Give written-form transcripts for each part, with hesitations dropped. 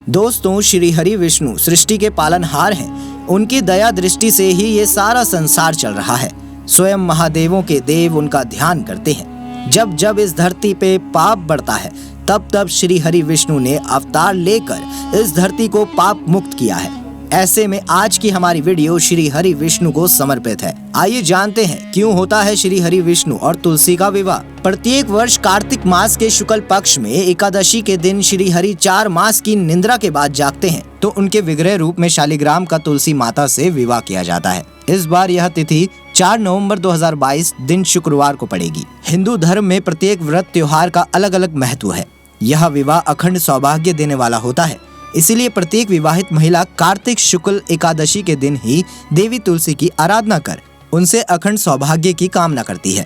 दोस्तों, श्री हरि विष्णु सृष्टि के पालनहार हैं। उनकी दया दृष्टि से ही ये सारा संसार चल रहा है। स्वयं महादेवों के देव उनका ध्यान करते हैं। जब जब इस धरती पे पाप बढ़ता है, तब तब श्री हरि विष्णु ने अवतार लेकर इस धरती को पाप मुक्त किया है। ऐसे में आज की हमारी वीडियो श्री हरि विष्णु को समर्पित है। आइए जानते हैं क्यों होता है श्री हरि विष्णु और तुलसी का विवाह। प्रत्येक वर्ष कार्तिक मास के शुक्ल पक्ष में एकादशी के दिन श्री हरि 4 मास की निद्रा के बाद जागते हैं, तो उनके विग्रह रूप में शालिग्राम का तुलसी माता से विवाह किया जाता है। इस बार यह तिथि 4 नवंबर 2022 दिन शुक्रवार को पड़ेगी। हिंदू धर्म में प्रत्येक व्रत त्योहार का अलग अलग महत्व है। यह विवाह अखंड सौभाग्य देने वाला होता है। इसीलिए प्रत्येक विवाहित महिला कार्तिक शुक्ल एकादशी के दिन ही देवी तुलसी की आराधना कर उनसे अखंड सौभाग्य की कामना करती है।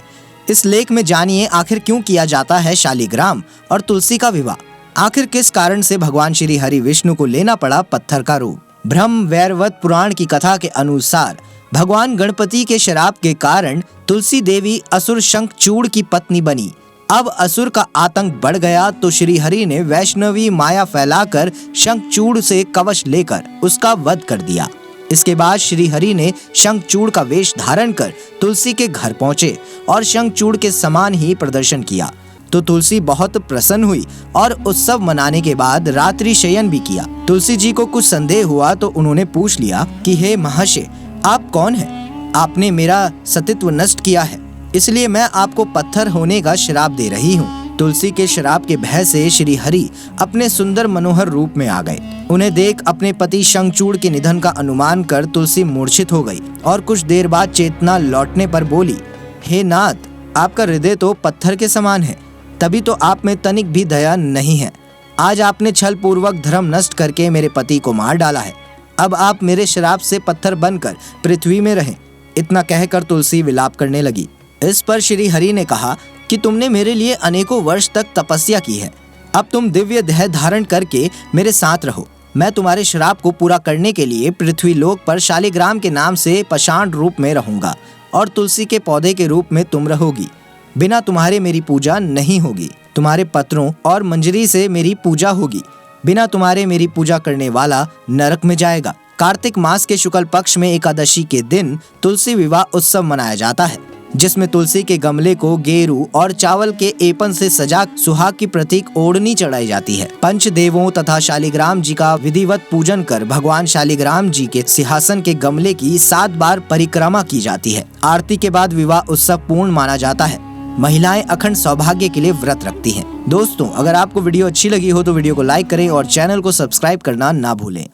इस लेख में जानिए आखिर क्यों किया जाता है शालिग्राम और तुलसी का विवाह। आखिर किस कारण से भगवान श्री हरि विष्णु को लेना पड़ा पत्थर का रूप। ब्रह्म वैवर्त पुराण की कथा के अनुसार भगवान गणपति के श्राप के कारण तुलसी देवी असुर शंखचूड़ की पत्नी बनी। अब असुर का आतंक बढ़ गया तो श्री हरि ने वैष्णवी माया फैलाकर शंखचूड़ से कवच लेकर उसका वध कर दिया। इसके बाद श्री हरि ने शंखचूड़ का वेश धारण कर तुलसी के घर पहुंचे और शंखचूड़ के समान ही प्रदर्शन किया। तो तुलसी बहुत प्रसन्न हुई और उत्सव मनाने के बाद रात्रि शयन भी किया। तुलसी जी को कुछ संदेह हुआ तो उन्होंने पूछ लिया कि हे महर्षि, आप कौन हैं? आपने मेरा सतीत्व नष्ट किया है, इसलिए मैं आपको पत्थर होने का श्राप दे रही हूँ। तुलसी के श्राप के भय से श्री हरि अपने सुंदर मनोहर रूप में आ गए। उन्हें देख अपने पति शंखचूड़ के निधन का अनुमान कर तुलसी मूर्छित हो गई और कुछ देर बाद चेतना लौटने पर बोली, हे नाथ, आपका हृदय तो पत्थर के समान है, तभी तो आप में तनिक भी दया नहीं है। आज आपने छल पूर्वक धर्म नष्ट करके मेरे पति को मार डाला है। अब आप मेरे श्राप से पत्थर बनकर पृथ्वी में रहें। इतना कहकर तुलसी विलाप करने लगी। इस पर श्री हरि ने कहा कि तुमने मेरे लिए अनेकों वर्ष तक तपस्या की है। अब तुम दिव्य देह धारण करके मेरे साथ रहो। मैं तुम्हारे श्राप को पूरा करने के लिए पृथ्वी लोक पर शालिग्राम के नाम से पाषाण रूप में रहूंगा और तुलसी के पौधे के रूप में तुम रहोगी। बिना तुम्हारे मेरी पूजा नहीं होगी। तुम्हारे पत्रों और मंजरी से मेरी पूजा होगी। बिना तुम्हारे मेरी पूजा करने वाला नरक में जाएगा। कार्तिक मास के शुक्ल पक्ष में एकादशी के दिन तुलसी विवाह उत्सव मनाया जाता है, जिसमें तुलसी के गमले को गेरू और चावल के एपन से सजा सुहाग की प्रतीक ओढ़नी चढ़ाई जाती है। पंचदेवों तथा शालिग्राम जी का विधिवत पूजन कर भगवान शालिग्राम जी के सिंहासन के गमले की 7 बार परिक्रमा की जाती है। आरती के बाद विवाह उत्सव पूर्ण माना जाता है। महिलाएं अखंड सौभाग्य के लिए व्रत रखती हैं। दोस्तों, अगर आपको वीडियो अच्छी लगी हो तो वीडियो को लाइक करें और चैनल को सब्सक्राइब करना ना भूलें।